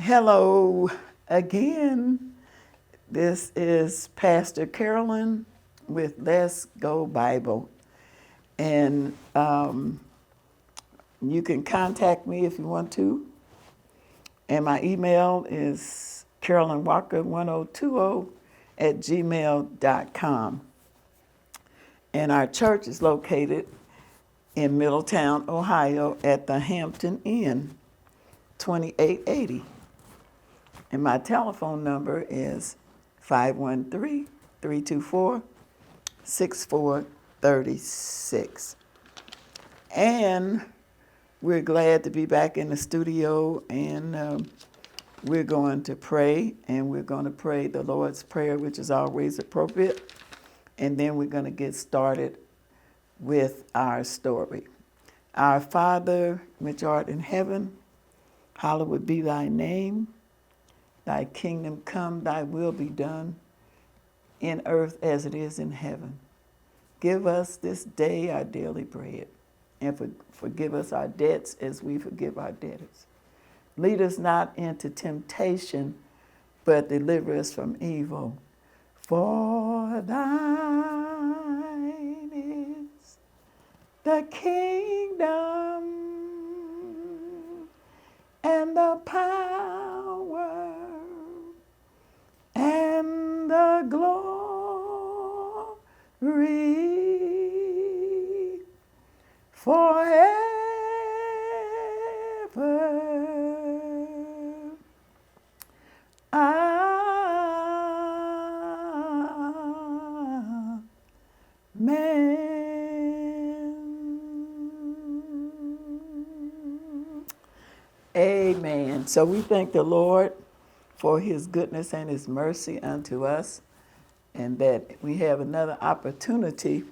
Hello again. This is Pastor Carolyn with Let's Go Bible. And you can contact me if you want to. And my email is carolynwalker1020@gmail.com. And our church is located in Middletown, Ohio at the Hampton Inn, 2880. And my telephone number is 513-324-6436. And we're glad to be back in the studio, and we're going to pray, and we're going to pray the Lord's Prayer, which is always appropriate. And then we're going to get started with our story. Our Father, which art in heaven, hallowed be thy name. Thy kingdom come, thy will be done, in earth as it is in heaven. Give us this day our daily bread, and forgive us our debts as we forgive our debtors. Lead us not into temptation, but deliver us from evil. For thine is the kingdom and the power and the glory forever. Amen. Amen. So we thank the Lord for his goodness and his mercy unto us, and that we have another opportunity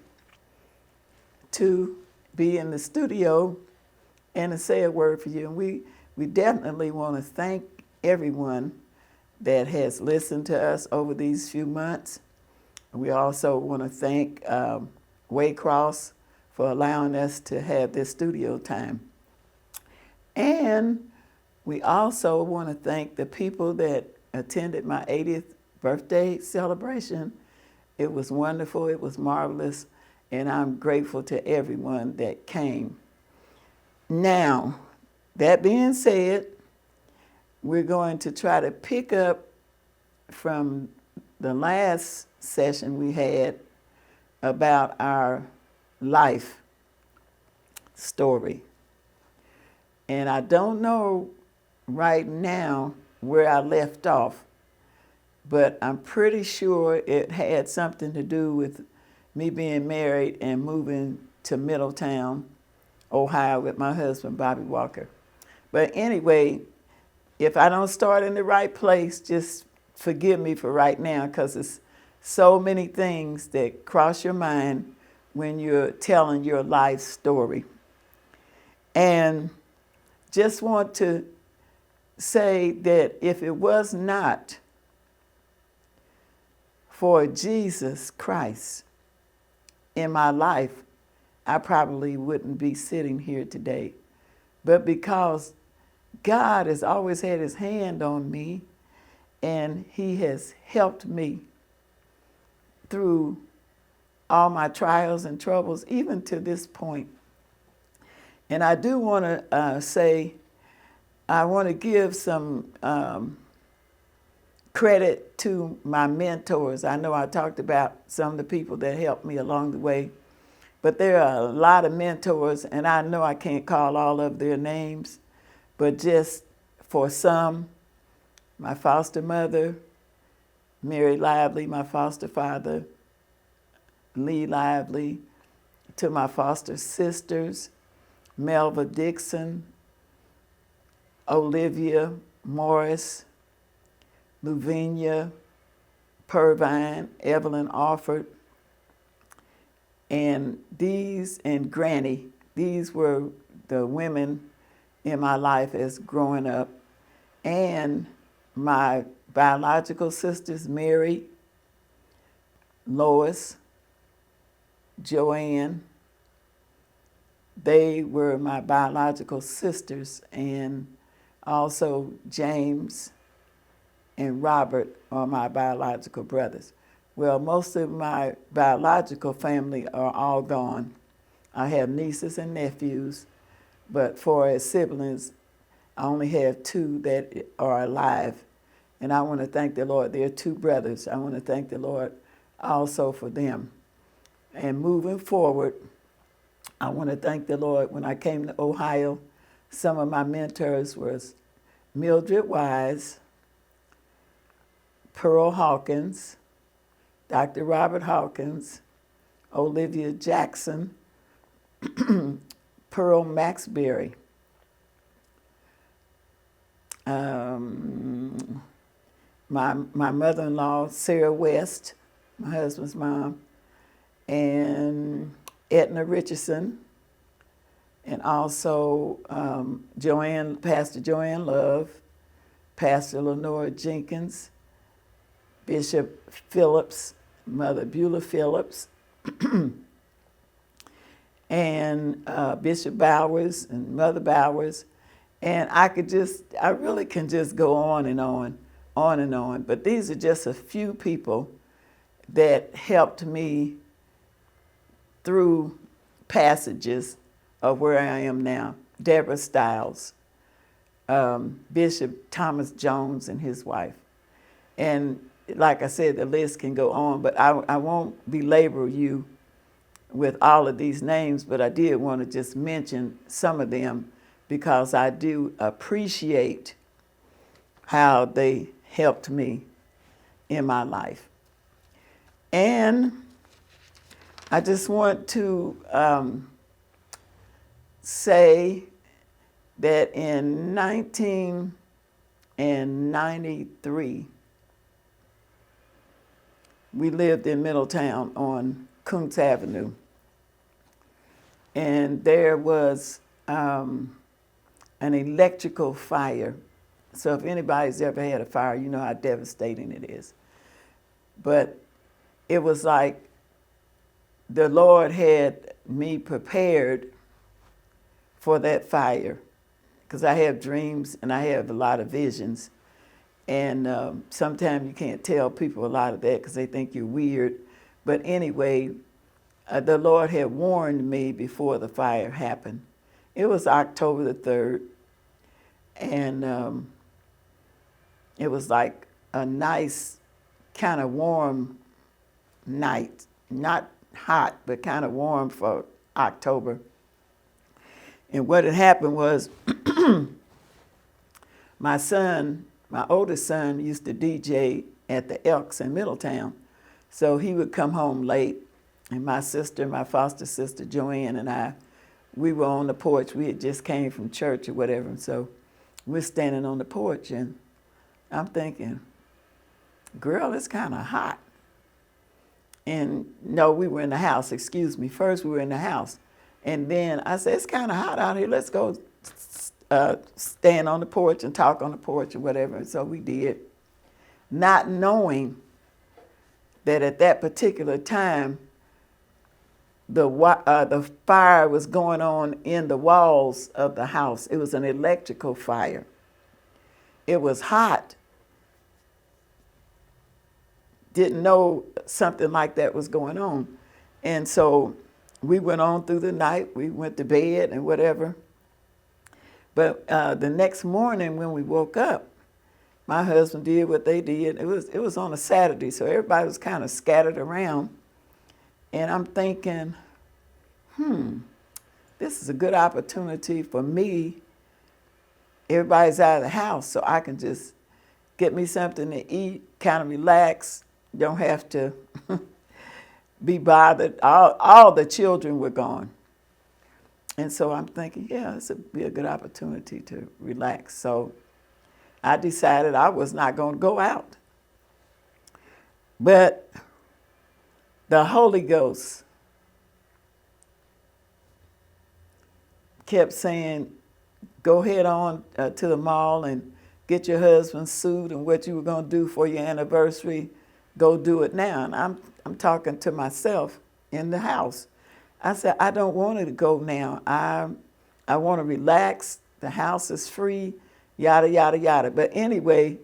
to be in the studio and to say a word for you. And we definitely want to thank everyone that has listened to us over these few months. We also want to thank Waycross for allowing us to have this studio time. And we also want to thank the people that attended my 80th birthday celebration. It was wonderful, it was marvelous, and I'm grateful to everyone that came. Now, that being said, we're going to try to pick up from the last session we had about our life story. And I don't know right now where I left off, but I'm pretty sure it had something to do with me being married and moving to Middletown, Ohio with my husband, Bobby Walker. But anyway, if I don't start in the right place, just forgive me for right now, because it's so many things that cross your mind when you're telling your life story. And just want to say that if it was not for Jesus Christ in my life, I probably wouldn't be sitting here today. But because God has always had his hand on me, and he has helped me through all my trials and troubles, even to this point. And I do want to say, I want to give some credit to my mentors. I know I talked about some of the people that helped me along the way, but there are a lot of mentors, and I know I can't call all of their names, but just for some, my foster mother, Mary Lively, my foster father, Lee Lively, to my foster sisters, Melva Dixon, Olivia Morris, Luvinia, Purvine, Evelyn Alford, and Granny. These were the women in my life as growing up. And my biological sisters, Mary, Lois, Joanne, they were my biological sisters, and Also, James and Robert are my biological brothers. Well, most of my biological family are all gone. I have nieces and nephews, but for as siblings, I only have two that are alive. And I want to thank the Lord. They're two brothers. I want to thank the Lord also for them. And moving forward, I want to thank the Lord. When I came to Ohio, some of my mentors was Mildred Wise, Pearl Hawkins, Dr. Robert Hawkins, Olivia Jackson, Pearl Maxberry, my mother-in-law, Sarah West, my husband's mom, and Edna Richardson, and also Pastor Joanne Love, Pastor Lenora Jenkins, Bishop Phillips, Mother Beulah Phillips, and Bishop Bowers and Mother Bowers. And I really can just go on and on and on. But these are just a few people that helped me through passages of where I am now. Deborah Stiles, Bishop Thomas Jones and his wife. And like I said, the list can go on, but I won't belabor you with all of these names, but I did want to just mention some of them because I do appreciate how they helped me in my life. And I just want to say that in 1993, we lived in Middletown on Kuntz Avenue. And there was an electrical fire. So if anybody's ever had a fire, you know how devastating it is. But it was like the Lord had me prepared for that fire, because I have dreams and I have a lot of visions. And sometimes you can't tell people a lot of that because they think you're weird. But anyway, the Lord had warned me before the fire happened. It was October the 3rd, and it was like a nice, kind of warm night. Not hot, but kind of warm for October. And what had happened was my oldest son used to DJ at the Elks in Middletown. So he would come home late, and my foster sister Joanne and I, we were on the porch. We had just came from church or whatever, so we're standing on the porch, and I'm thinking, girl, it's kind of hot. And no, we were in the house, excuse me. First we were in the house. And then I said, it's kind of hot out here. Let's go stand on the porch and talk on the porch or whatever. And so we did, not knowing that at that particular time, the fire was going on in the walls of the house. It was an electrical fire. It was hot. Didn't know something like that was going on. And so we went on through the night. We went to bed and whatever. But the next morning when we woke up, my husband did what they did. It was on a Saturday, so everybody was kind of scattered around. And I'm thinking, this is a good opportunity for me. Everybody's out of the house, so I can just get me something to eat, kind of relax, don't have to be bothered. All the children were gone. And so I'm thinking, yeah, this would be a good opportunity to relax. So I decided I was not going to go out. But the Holy Ghost kept saying, go head on to the mall and get your husband's suit and what you were going to do for your anniversary. Go do it now. And I'm talking to myself in the house. I said, I don't want to go now. I want to relax. The house is free. yada, yada, yada. But anyway,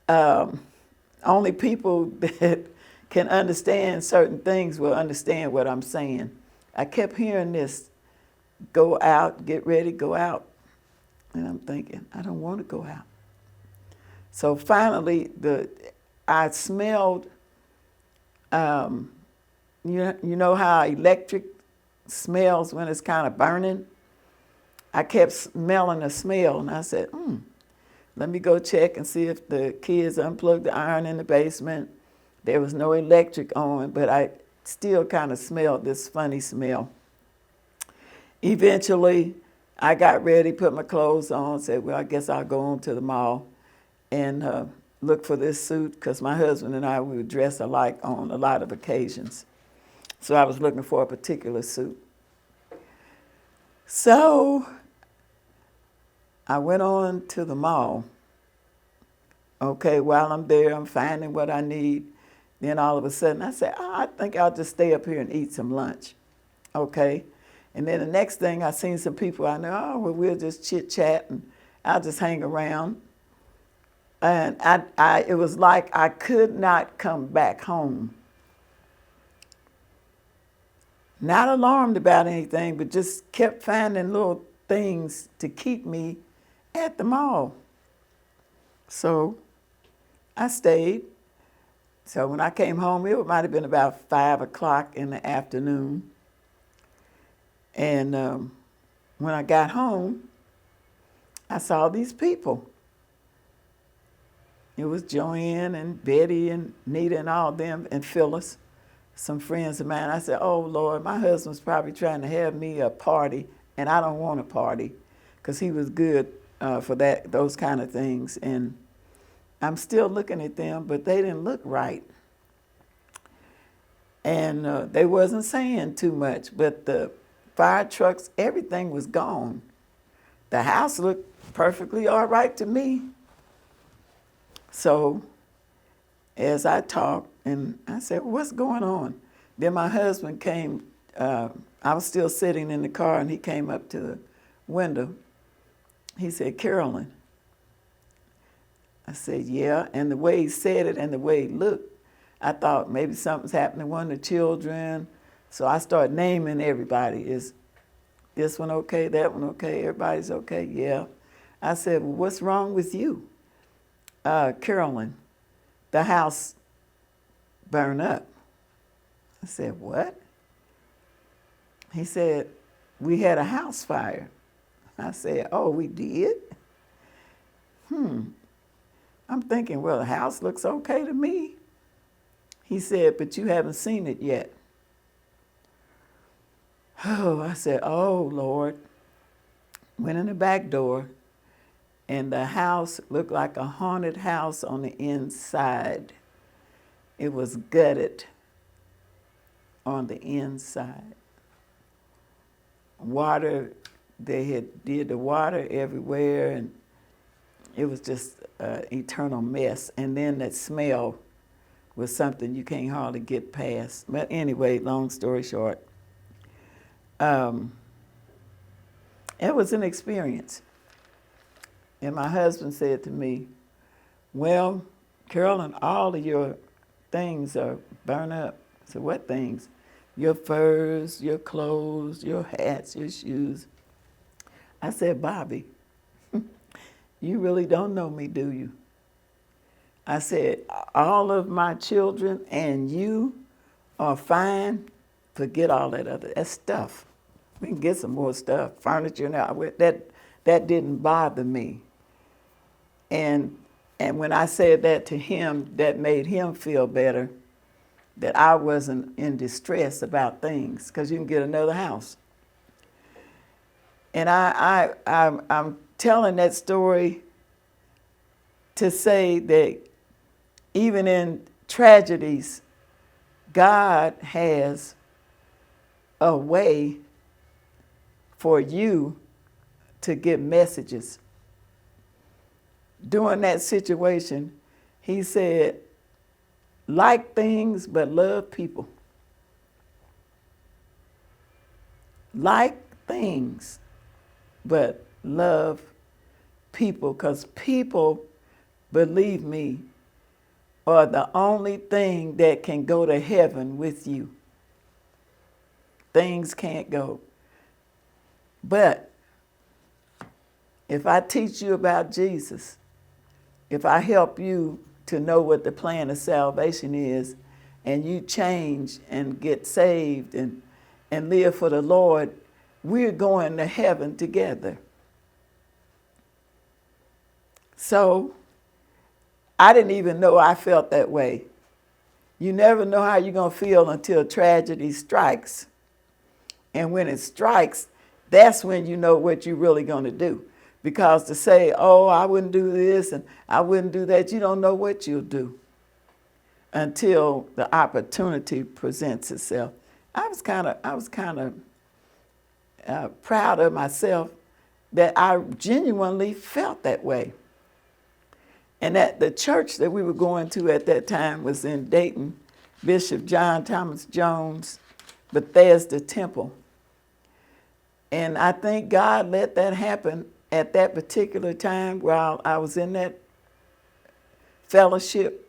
only people that can understand certain things will understand what I'm saying. I kept hearing this, go out, get ready, go out. And I'm thinking, I don't want to go out. So finally, I smelled, you know how electric smells when it's kind of burning? I kept smelling the smell, and I said, let me go check and see if the kids unplugged the iron in the basement. There was no electric on, but I still kind of smelled this funny smell. Eventually, I got ready, put my clothes on, said, well, I guess I'll go on to the mall and look for this suit, because my husband and I, we would dress alike on a lot of occasions. So I was looking for a particular suit. So I went on to the mall. Okay, while I'm there, I'm finding what I need. Then all of a sudden, I said, I think I'll just stay up here and eat some lunch. Okay? And then the next thing, I seen some people I know, well, we'll just chit-chat, and I'll just hang around. And it was like I could not come back home. Not alarmed about anything, but just kept finding little things to keep me at the mall. So I stayed. So when I came home, it might have been about 5 o'clock in the afternoon. And when I got home, I saw these people. It was Joanne and Betty and Nita and all of them and Phyllis, some friends of mine. I said, oh, Lord, my husband's probably trying to have me a party, and I don't want a party, because he was good for those kind of things. And I'm still looking at them, but they didn't look right. And they wasn't saying too much, but the fire trucks, everything was gone. The house looked perfectly all right to me. So as I talked, and I said, what's going on? Then my husband came. I was still sitting in the car, and he came up to the window. He said, Carolyn. I said, yeah. And the way he said it and the way he looked, I thought maybe something's happened to one of the children. So I started naming everybody. Is this one okay? That one okay? Everybody's okay? Yeah. I said, well, what's wrong with you? Carolyn, the house burned up. I said, what? He said, we had a house fire. I said, oh, we did? I'm thinking, well, the house looks okay to me. He said, but you haven't seen it yet. Oh, I said, oh, Lord. Went in the back door, and the house looked like a haunted house on the inside. It was gutted on the inside. Water, they had did the water everywhere, and it was just an eternal mess. And then that smell was something you can't hardly get past. But anyway, long story short, it was an experience. And my husband said to me, well, Carolyn, all of your things are burned up. I said, what things? Your furs, your clothes, your hats, your shoes. I said, Bobby, you really don't know me, do you? I said, all of my children and you are fine. Forget all that's stuff. We can get some more stuff, furniture now. That didn't bother me. And when I said that to him, that made him feel better, that I wasn't in distress about things, because you can get another house. And I'm telling that story to say that even in tragedies, God has a way for you to get messages. During that situation, he said, like things, but love people. Like things, but love people, because people, believe me, are the only thing that can go to heaven with you. Things can't go. But if I teach you about Jesus, if I help you to know what the plan of salvation is, and you change and get saved and live for the Lord, we're going to heaven together. So I didn't even know I felt that way. You never know how you're going to feel until tragedy strikes. And when it strikes, that's when you know what you're really going to do. Because to say, oh, I wouldn't do this and I wouldn't do that, you don't know what you'll do until the opportunity presents itself. I was kind of proud of myself that I genuinely felt that way. And that the church that we were going to at that time was in Dayton, Bishop John Thomas Jones, Bethesda Temple. And I think God let that happen at that particular time while I was in that fellowship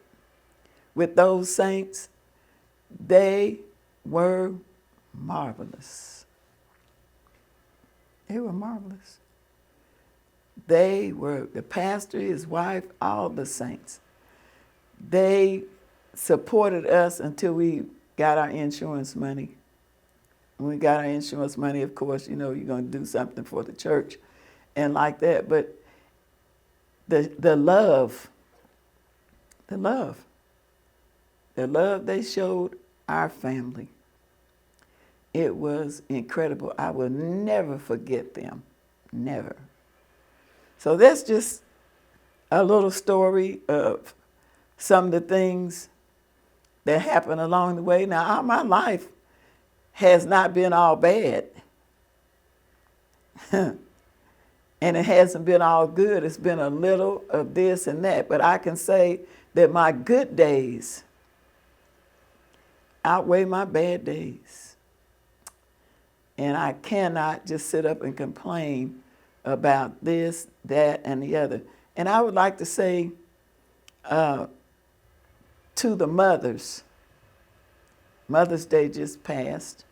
with those saints. They were marvelous. They were marvelous. They were, the pastor, his wife, all the saints. They supported us until we got our insurance money. When we got our insurance money, of course, you know, you're going to do something for the church and like that. But the love they showed our family, it was incredible. I will never forget them, never. So that's just a little story of some of the things that happened along the way. Now, my life has not been all bad. And it hasn't been all good. It's been a little of this and that. But I can say that my good days outweigh my bad days. And I cannot just sit up and complain about this, that, and the other. And I would like to say to the mothers, Mother's Day just passed.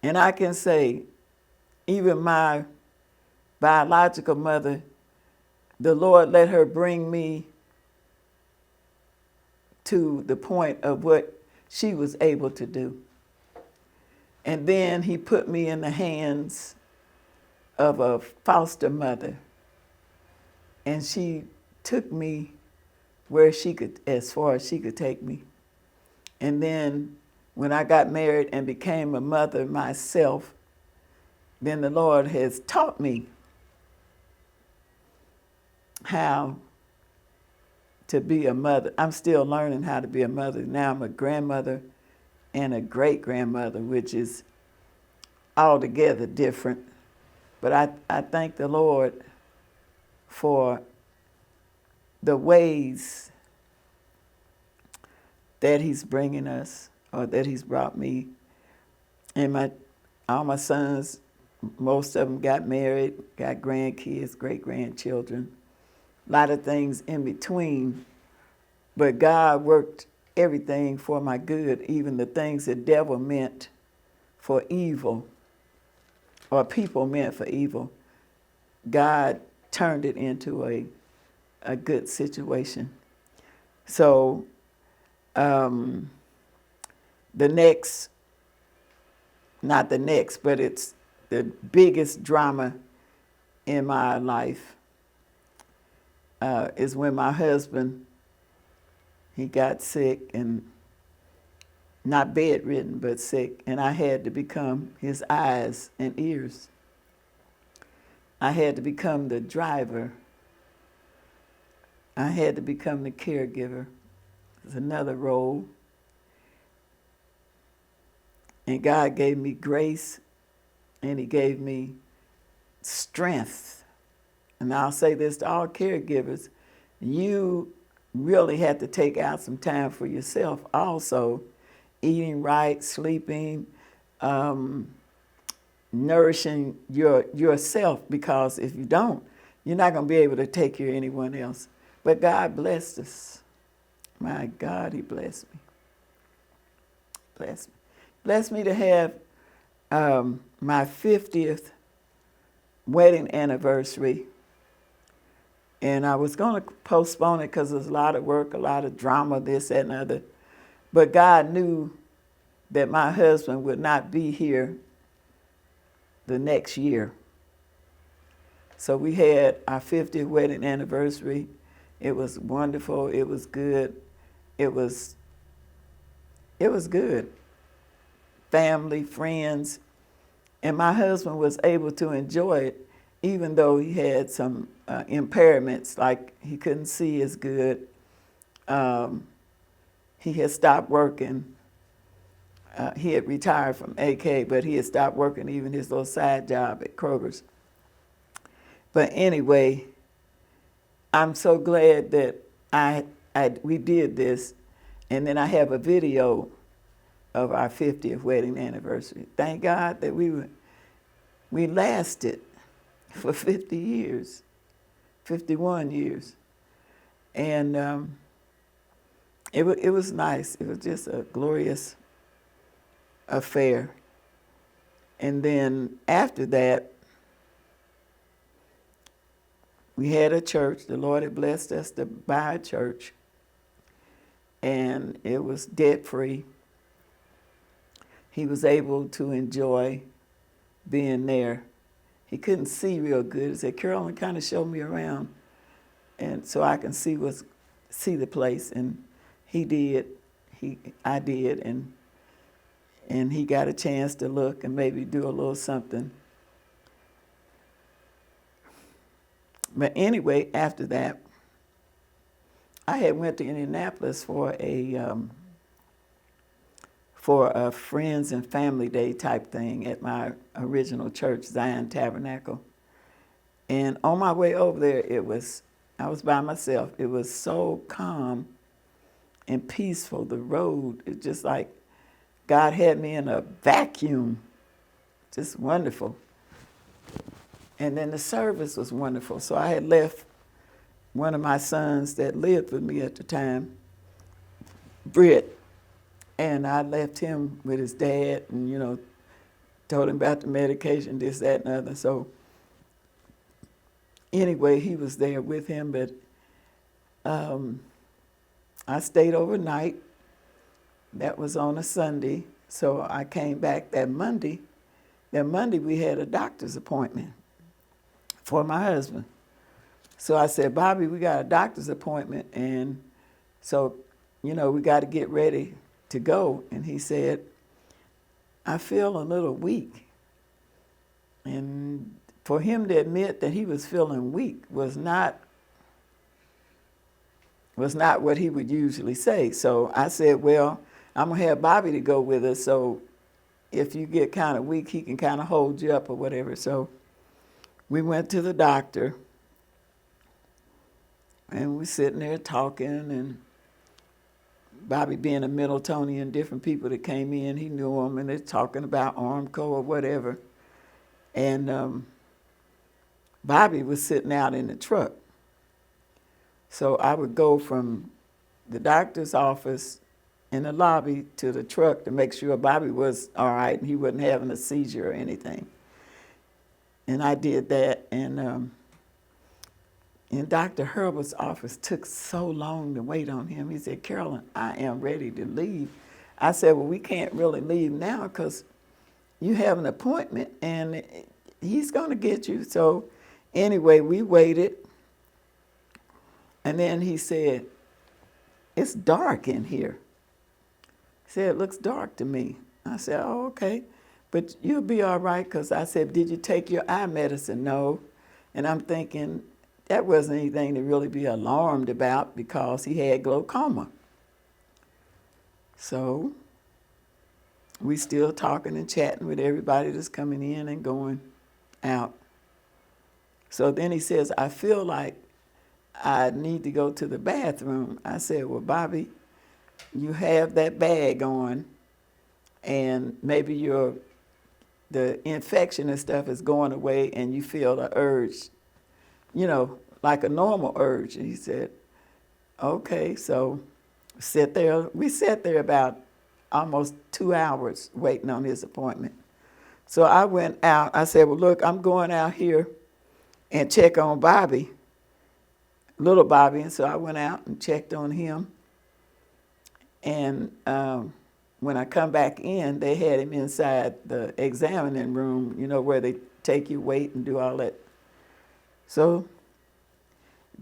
And I can say, even my biological mother, the Lord let her bring me to the point of what she was able to do. And then he put me in the hands of a foster mother. And she took me where she could, as far as she could take me. And then when I got married and became a mother myself, then the Lord has taught me how to be a mother. I'm still learning how to be a mother. Now I'm a grandmother and a great-grandmother, which is altogether different. But I thank the Lord for the ways that he's bringing us, or that he's brought me. And all my sons, most of them got married, got grandkids, great-grandchildren, a lot of things in between. But God worked everything for my good, even the things the devil meant for evil, or people meant for evil. God turned it into a good situation. So but it's the biggest drama in my life is when my husband, he got sick, and not bedridden, but sick, and I had to become his eyes and ears. I had to become the driver. I had to become the caregiver. It's another role. And God gave me grace, and he gave me strength. And I'll say this to all caregivers, you really have to take out some time for yourself also, eating right, sleeping, nourishing yourself, because if you don't, you're not going to be able to take care of anyone else. But God blessed us. My God, he blessed me. Blessed me. Blessed me to have my 50th wedding anniversary. And I was going to postpone it because there's a lot of work, a lot of drama, this, that, and other. But God knew that my husband would not be here the next year. So we had our 50th wedding anniversary. It was wonderful. It was good. It was good. Family, friends. And my husband was able to enjoy it, even though he had some impairments, like he couldn't see as good. He had stopped working. He had retired from AK, but he had stopped working even his little side job at Kroger's. But anyway, I'm so glad that we did this, and then I have a video of our 50th wedding anniversary. Thank God that we lasted for 50 years, 51 years. And it was nice. It was just a glorious affair. And then after that, we had a church. The Lord had blessed us to buy a church, and it was debt-free. He was able to enjoy being there. He couldn't see real good. He said, Carolyn, kind of show me around, and so I can see the place. And he did. I did, and he got a chance to look and maybe do a little something. But anyway, after that, I had went to Indianapolis for a friends and family day type thing at my original church, Zion Tabernacle. And on my way over there, I was by myself. It was so calm and peaceful. The road, it's just like God had me in a vacuum. Just wonderful. And then the service was wonderful. So I had left one of my sons that lived with me at the time, Britt, and I left him with his dad and, told him about the medication, this, that, and other. So anyway, he was there with him, but I stayed overnight. That was on a Sunday. So I came back that Monday. That Monday we had a doctor's appointment for my husband. So I said, Bobby, we got a doctor's appointment, and so, we got to get ready to go. And he said, I feel a little weak. And for him to admit that he was feeling weak was not what he would usually say. So I said, well, I'm going to have Bobby to go with us, so if you get kind of weak, he can kind of hold you up or whatever. So we went to the doctor, and we're sitting there talking, and Bobby being a Middletonian, different people that came in, he knew them, and they're talking about Armco or whatever. And Bobby was sitting out in the truck. So I would go from the doctor's office in the lobby to the truck to make sure Bobby was all right and he wasn't having a seizure or anything. And I did that, and Dr. Herbert's office took so long to wait on him. He said, Carolyn, I am ready to leave. I said, well, we can't really leave now because you have an appointment and he's going to get you. So anyway, we waited. And then he said, it's dark in here. He said, it looks dark to me. I said, oh, okay. But you'll be all right, because I said, did you take your eye medicine? No. And I'm thinking, that wasn't anything to really be alarmed about because he had glaucoma. So we still talking and chatting with everybody that's coming in and going out. So then he says, I feel like I need to go to the bathroom. I said, well, Bobby, you have that bag on, and maybe your the infection and stuff is going away and you feel the urge, like a normal urge. And he said, okay, so we sat there about almost 2 hours waiting on his appointment. So I went out. I said, well, look, I'm going out here and check on Bobby, little Bobby. And so I went out and checked on him. And when I come back in, they had him inside the examining room, where they take your weight and do all that. So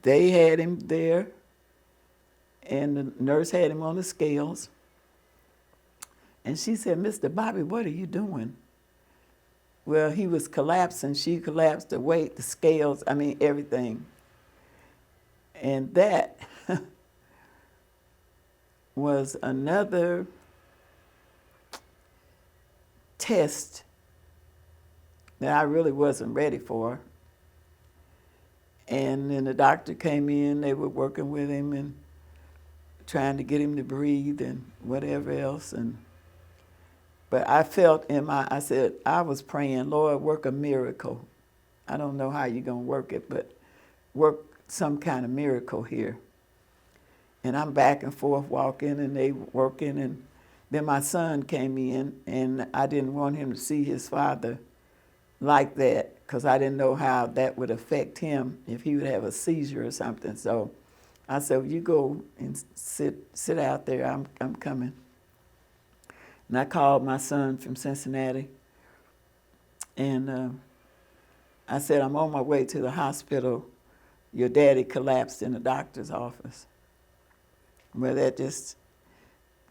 they had him there, and the nurse had him on the scales. And she said, Mr. Bobby, what are you doing? Well, he was collapsing. She collapsed the weight, the scales, everything. And that was another test that I really wasn't ready for. And then the doctor came in. They were working with him and trying to get him to breathe and whatever else. But I felt I said, I was praying, Lord, work a miracle. I don't know how you're going to work it, but work some kind of miracle here. And I'm back and forth walking, and they working, and then my son came in, and I didn't want him to see his father like that, because I didn't know how that would affect him if he would have a seizure or something. So I said, well, you go and sit out there. I'm coming. And I called my son from Cincinnati, and I said, I'm on my way to the hospital. Your daddy collapsed in the doctor's office. Well, that just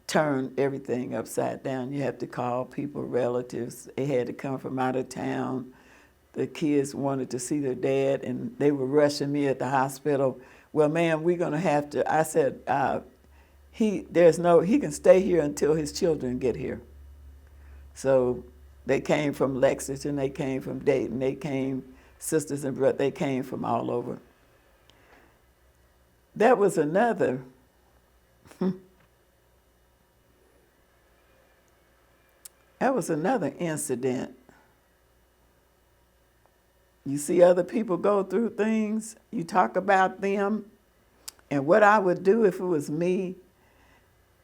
turned everything upside down. You have to call people, relatives. They had to come from out of town. The kids wanted to see their dad, and they were rushing me at the hospital. Well, ma'am, we're going to have to, I said, he can stay here until his children get here. So they came from Lexington, they came from Dayton, they came, sisters and brothers, they came from all over. That was another incident. You see other people go through things, you talk about them, and what I would do if it was me.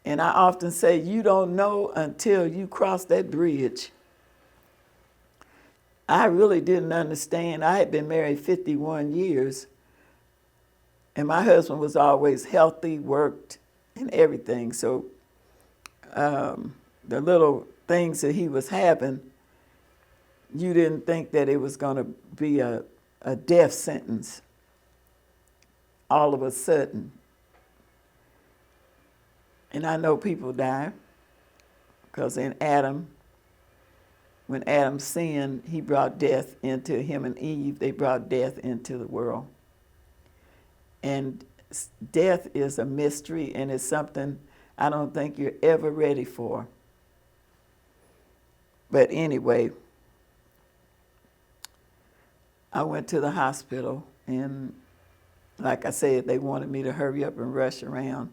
And I often say, you don't know until you cross that bridge. I really didn't understand. I had been married 51 years, and my husband was always healthy, worked, and everything. So the little things that he was having, you didn't think that it was going to be a death sentence all of a sudden. And I know people die because when Adam sinned, he brought death into him and Eve. They brought death into the world. And death is a mystery, and it's something I don't think you're ever ready for. But anyway, I went to the hospital, and like I said, they wanted me to hurry up and rush around.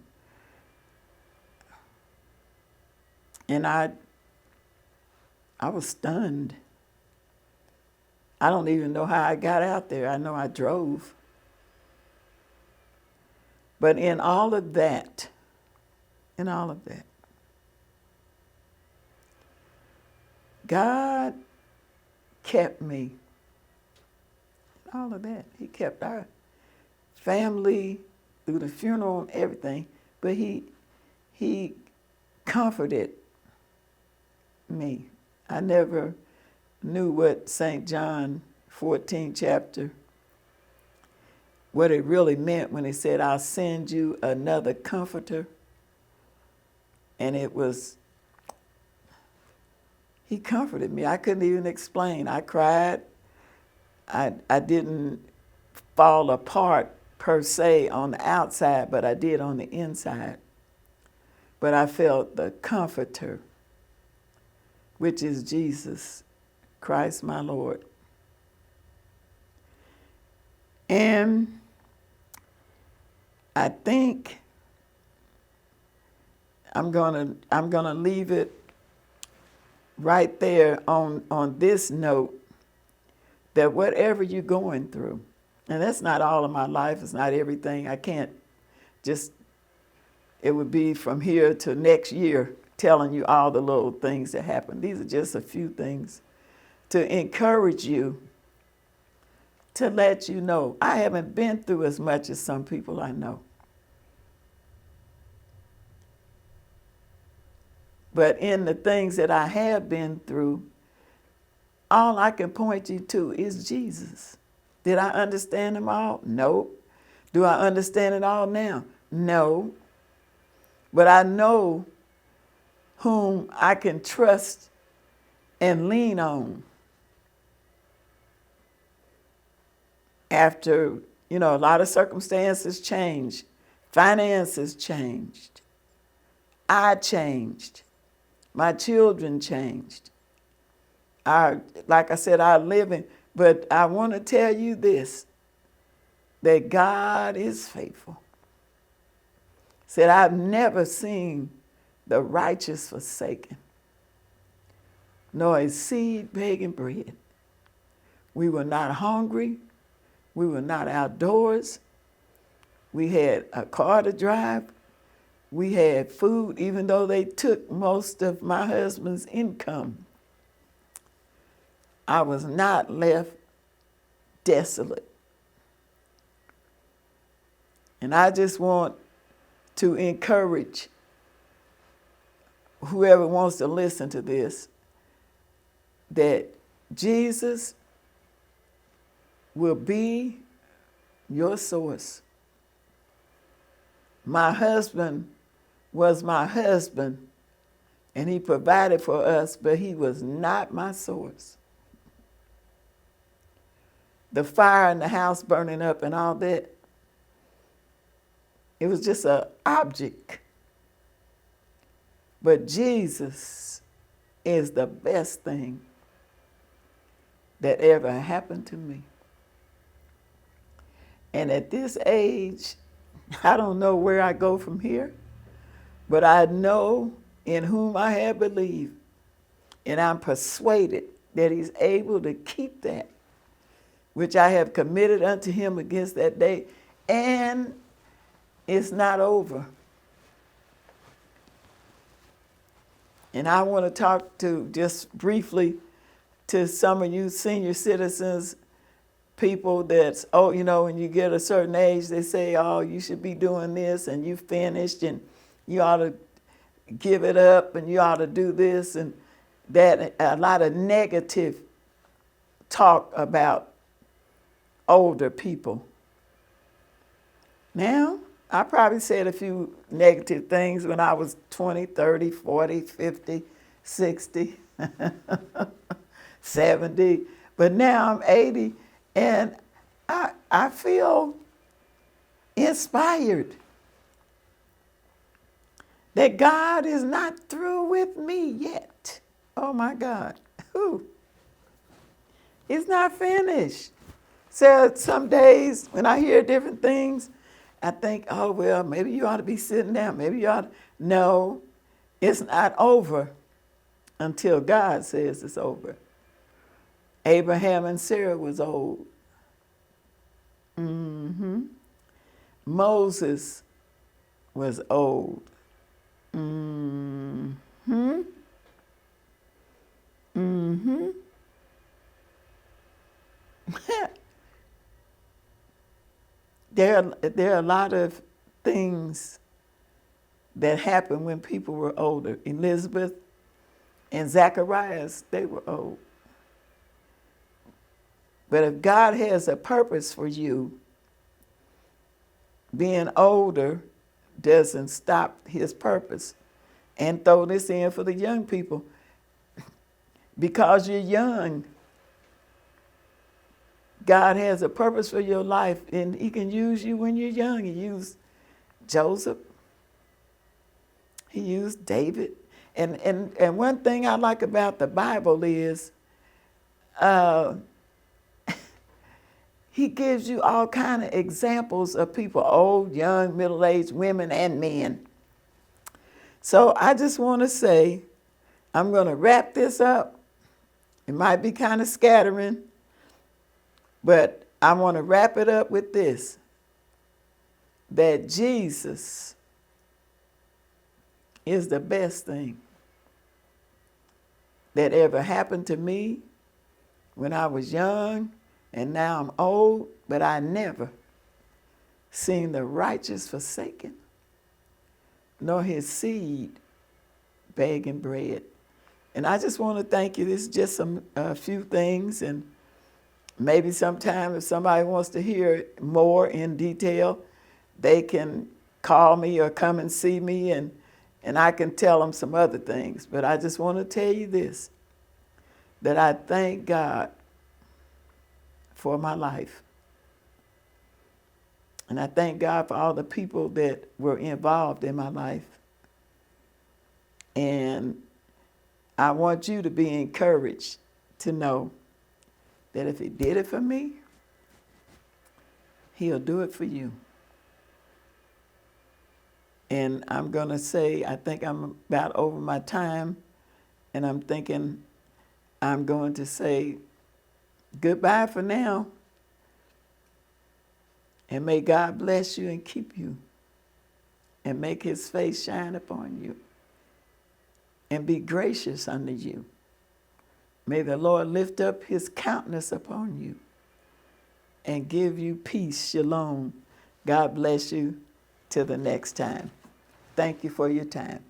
And I was stunned. I don't even know how I got out there. I know I drove. But in all of that, God kept me. All of that. He kept our family through the funeral and everything. But he comforted me. I never knew what St. John 14 chapter, what it really meant when he said, I'll send you another comforter. And he comforted me. I couldn't even explain. I cried. I didn't fall apart per se on the outside, but I did on the inside. But I felt the comforter, which is Jesus Christ, my Lord. And I think I'm gonna leave it right there on this note that whatever you're going through, and that's not all of my life, it's not everything. I can't just, it would be from here to next year telling you all the little things that happen. These are just a few things to encourage you, to let you know. I haven't been through as much as some people I know. But in the things that I have been through, all I can point you to is Jesus. Did I understand them all? No. Do I understand it all now? No. But I know whom I can trust and lean on. After, a lot of circumstances changed. Finances changed. I changed. My children changed. Like I said, our living. But I want to tell you this, that God is faithful. Said, I've never seen the righteous forsaken, nor his seed begging bread. We were not hungry. We were not outdoors. We had a car to drive. We had food, even though they took most of my husband's income. I was not left desolate. And I just want to encourage whoever wants to listen to this, that Jesus will be your source. My husband was my husband, and he provided for us, but he was not my source. The fire in the house burning up and all that, it was just an object. But Jesus is the best thing that ever happened to me. And at this age, I don't know where I go from here, but I know in whom I have believed, and I'm persuaded that he's able to keep that which I have committed unto him against that day. And it's not over. And I want to talk to, just briefly, to some of you senior citizens, people that's, when you get a certain age, they say, oh, you should be doing this, and you finished, and you ought to give it up, and you ought to do this, and that. A lot of negative talk about older people. Now, I probably said a few negative things when I was 20, 30, 40, 50, 60, 70. But now I'm 80, and I feel inspired that God is not through with me yet. Oh, my God. It's not finished. So some days when I hear different things, I think, oh, well, maybe you ought to be sitting down. Maybe you ought to. No, it's not over until God says it's over. Abraham and Sarah was old. Moses was old. There are a lot of things that happened when people were older. Elizabeth and Zacharias, they were old. But if God has a purpose for you, being older doesn't stop his purpose. And throw this in for the young people. Because you're young, God has a purpose for your life, and he can use you when you're young. He used Joseph. He used David. And one thing I like about the Bible is he gives you all kind of examples of people, old, young, middle-aged, women, and men. So I just want to say, I'm going to wrap this up. It might be kind of scattering, but I want to wrap it up with this, that Jesus is the best thing that ever happened to me when I was young, and now I'm old, but I never seen the righteous forsaken, nor his seed begging bread. And I just want to thank you. This is just a few things, and maybe sometime if somebody wants to hear more in detail, they can call me or come and see me, and I can tell them some other things. But I just want to tell you this, that I thank God for my life. And I thank God for all the people that were involved in my life. And I want you to be encouraged to know that if he did it for me, he'll do it for you. And I'm going to say, I think I'm about over my time, and I'm thinking I'm going to say goodbye for now. And may God bless you and keep you, and make his face shine upon you, and be gracious unto you. May the Lord lift up his countenance upon you and give you peace. Shalom. God bless you. Till the next time. Thank you for your time.